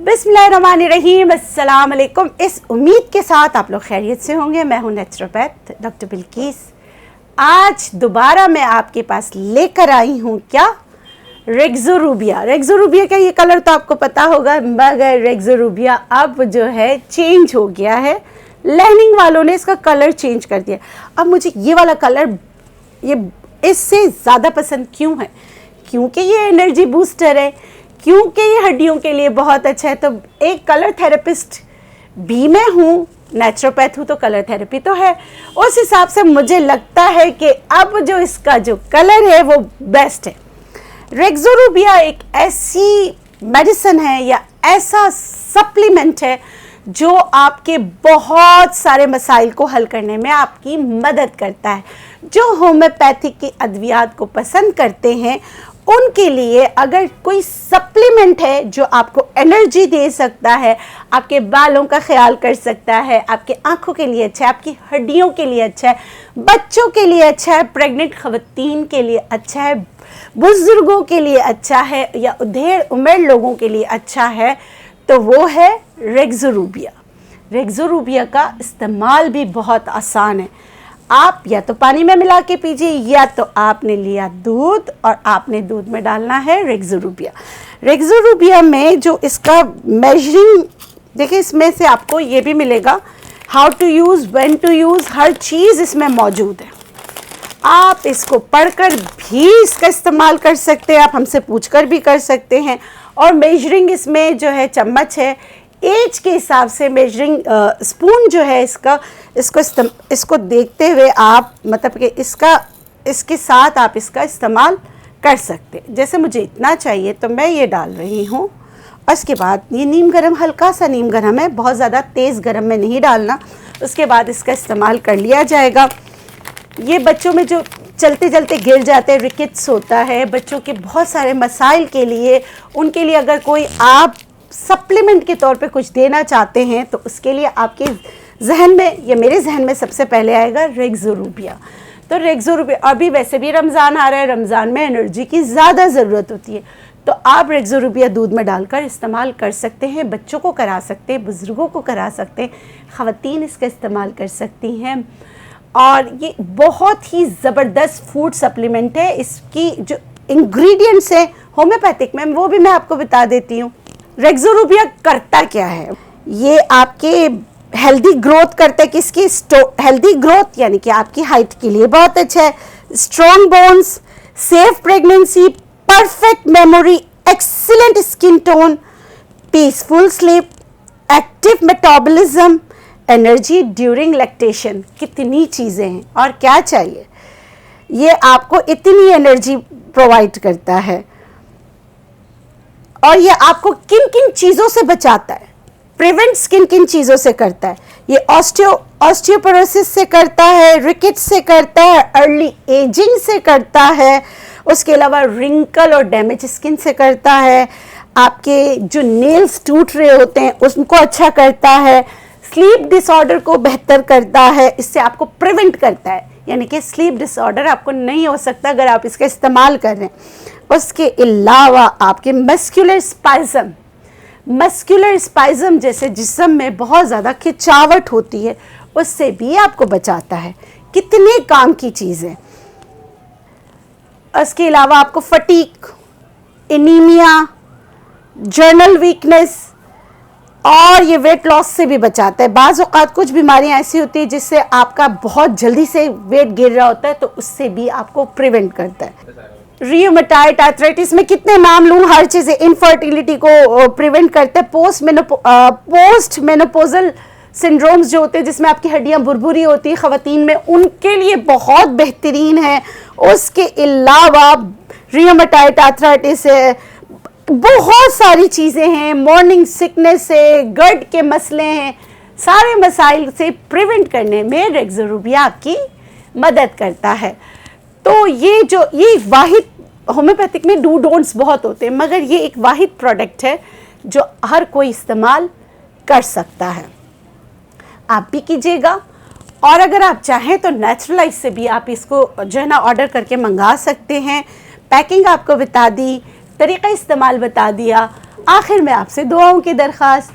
बिस्मिल्लाहिर्रहमानिर्रहीम, अस्सलाम वालेकुम। इस उम्मीद के साथ आप लोग खैरियत से होंगे। मैं हूं नेचुरोपैथ डॉक्टर बिल्किस। आज दोबारा मैं आपके पास लेकर आई हूं क्या, रेक्सोरूबिया। रेक्सोरूबिया का ये कलर तो आपको पता होगा, मगर रेक्सोरूबिया अब जो है चेंज हो गया है। लाइनिंग वालों ने इसका कलर चेंज कर दिया। अब मुझे ये वाला कलर ये इससे ज़्यादा पसंद क्यों है? क्योंकि ये एनर्जी बूस्टर है, क्योंकि ये हड्डियों के लिए बहुत अच्छा है। तो एक कलर थेरेपिस्ट भी मैं हूँ, नेचुरोपैथ हूँ, तो कलर थेरेपी तो है। उस हिसाब से मुझे लगता है कि अब जो इसका जो कलर है वो बेस्ट है। रेक्सोरूबिया एक ऐसी मेडिसिन है या ऐसा सप्लीमेंट है जो आपके बहुत सारे मसाइल को हल करने में आपकी मदद करता है। जो होम्योपैथिक की अद्वियात को पसंद करते हैं उनके लिए अगर कोई सप्लीमेंट है जो आपको एनर्जी दे सकता है, आपके बालों का ख्याल कर सकता है, आपके आंखों के लिए अच्छा है, आपकी हड्डियों के लिए अच्छा है, बच्चों के लिए अच्छा है, प्रेग्नेंट ख़वातीन के लिए अच्छा है, बुजुर्गों के लिए अच्छा है, या ढेर उम्र लोगों के लिए अच्छा है, तो वो है रेक्सोरूबिया। रेक्सोरूबिया का इस्तेमाल भी बहुत आसान है। आप या तो पानी में मिला के पीजिए, या तो आपने लिया दूध और आपने दूध में डालना है रेक्सोरूबिया। रेक्सोरूबिया में जो इसका मेजरिंग, देखिए इसमें से आपको ये भी मिलेगा, how to use, when to use, हर चीज़ इसमें मौजूद है। आप इसको पढ़कर भी इसका इस्तेमाल कर सकते हैं, आप हमसे पूछकर भी कर सकते हैं। और मेजरिंग इसमें जो है चम्मच है, एज के हिसाब से मेजरिंग स्पून जो है इसको देखते हुए आप मतलब कि इसके साथ आप इसका इस्तेमाल कर सकते हैं। जैसे मुझे इतना चाहिए तो मैं ये डाल रही हूँ, और इसके बाद ये नीम गरम, हल्का सा नीम गरम है, बहुत ज़्यादा तेज़ गरम में नहीं डालना। उसके बाद इसका इस्तेमाल कर लिया जाएगा। ये बच्चों में जो चलते चलते गिर जाते हैं, रिकेट्स होता है, बच्चों के बहुत सारे मसाइल के लिए, उनके लिए अगर कोई आप सप्लीमेंट के तौर पे कुछ देना चाहते हैं तो उसके लिए आपके जहन में या मेरे जहन में सबसे पहले आएगा रेक्सोरूबिया। तो रेक्सोरूबिया, अभी वैसे भी रमज़ान आ रहा है, रमज़ान में एनर्जी की ज़्यादा ज़रूरत होती है, तो आप रेक्सोरूबिया दूध में डालकर इस्तेमाल कर सकते हैं। बच्चों को करा सकते हैं, बुज़ुर्गों को करा सकते हैं, ख़वातीन इसका इस्तेमाल कर सकती हैं। और ये बहुत ही ज़बरदस्त फूड सप्लीमेंट है। इसकी जो इंग्रेडिएंट्स हैं होम्योपैथिक में, वो भी मैं आपको बता देती हूँ। रेक्सोरूबिया करता क्या है? ये आपके हेल्दी ग्रोथ करता है। किसकी? हेल्दी ग्रोथ, यानी कि आपकी हाइट के लिए बहुत अच्छा है। Strong bones, safe pregnancy, perfect memory, excellent skin tone, peaceful sleep, active metabolism, energy during lactation. कितनी चीज़ें हैं, और क्या चाहिए? ये आपको इतनी एनर्जी प्रोवाइड करता है। और ये आपको किन किन चीज़ों से बचाता है, प्रिवेंट्स किन किन चीज़ों से करता है? ये ऑस्टियोपोरोसिस से करता है, रिकेट्स से करता है, अर्ली एजिंग से करता है, उसके अलावा रिंकल और डैमेज स्किन से करता है, आपके जो नेल्स टूट रहे होते हैं उसको अच्छा करता है, स्लीप डिसऑर्डर को बेहतर करता है, इससे आपको प्रिवेंट करता है, यानी कि स्लीप डिसऑर्डर आपको नहीं हो सकता अगर आप इसका इस्तेमाल कर रहे हैं। उसके अलावा आपके मस्कुलर स्पाज्म जैसे जिस्म में बहुत ज़्यादा खिंचावट होती है, उससे भी आपको बचाता है। कितने काम की चीज़ है। उसके अलावा आपको फटीग, एनीमिया, जर्नल वीकनेस और ये वेट लॉस से भी बचाता है। बाज़ औक़ात कुछ बीमारियां ऐसी होती है जिससे आपका बहुत जल्दी से वेट गिर रहा होता है, तो उससे भी आपको प्रिवेंट करता है। रियोमेटाइड आर्थराइटिस में कितने नाम लूँ, हर चीज़। इनफर्टिलिटी को प्रिवेंट करता है। पोस्ट मेनोपोजल सिंड्रोम्स जो होते हैं जिसमें आपकी हड्डियाँ भुरभुरी होती है ख़वातीन में, उनके लिए बहुत बेहतरीन है। उसके अलावा रियोमेटाइड आर्थराइटिस है, बहुत सारी चीज़ें हैं, मॉर्निंग सिकनेस है, गट के मसले हैं, सारे मसाइल से प्रिवेंट करने में रेक्सोरूबिया आपकी मदद करता है। तो ये वाहिद, होम्योपैथिक में डू डोंट्स बहुत होते हैं, मगर ये एक वाहिद प्रोडक्ट है जो हर कोई इस्तेमाल कर सकता है। आप भी कीजिएगा, और अगर आप चाहें तो नेचुरलाइज से भी आप इसको जो है ना ऑर्डर करके मंगा सकते हैं। पैकिंग आपको बता दी, तरीक़ा इस्तेमाल बता दिया, आखिर में आपसे दुआओं की दरख्वास्त,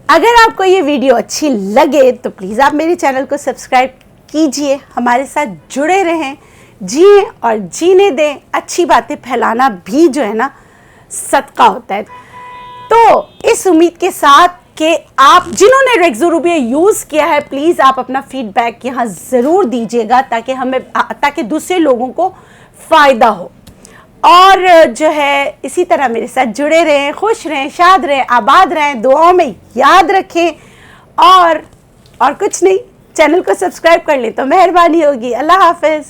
अगर आपको ये वीडियो अच्छी लगे तो प्लीज़ आप मेरे चैनल को सब्सक्राइब कीजिए, हमारे साथ जुड़े रहें, जिए और जीने दें। अच्छी बातें फैलाना भी जो है ना सदका होता है। तो इस उम्मीद के साथ कि आप जिन्होंने रेक्सोरूबिया यूज़ किया है, प्लीज़ आप अपना फीडबैक यहाँ ज़रूर दीजिएगा ताकि दूसरे लोगों को फ़ायदा हो। और जो है इसी तरह मेरे साथ जुड़े रहें, खुश रहें, शाद रहें, आबाद रहें, दुआओं में याद रखें। और कुछ नहीं, चैनल को सब्सक्राइब कर लें तो मेहरबानी होगी। अल्लाह हाफ़िज़।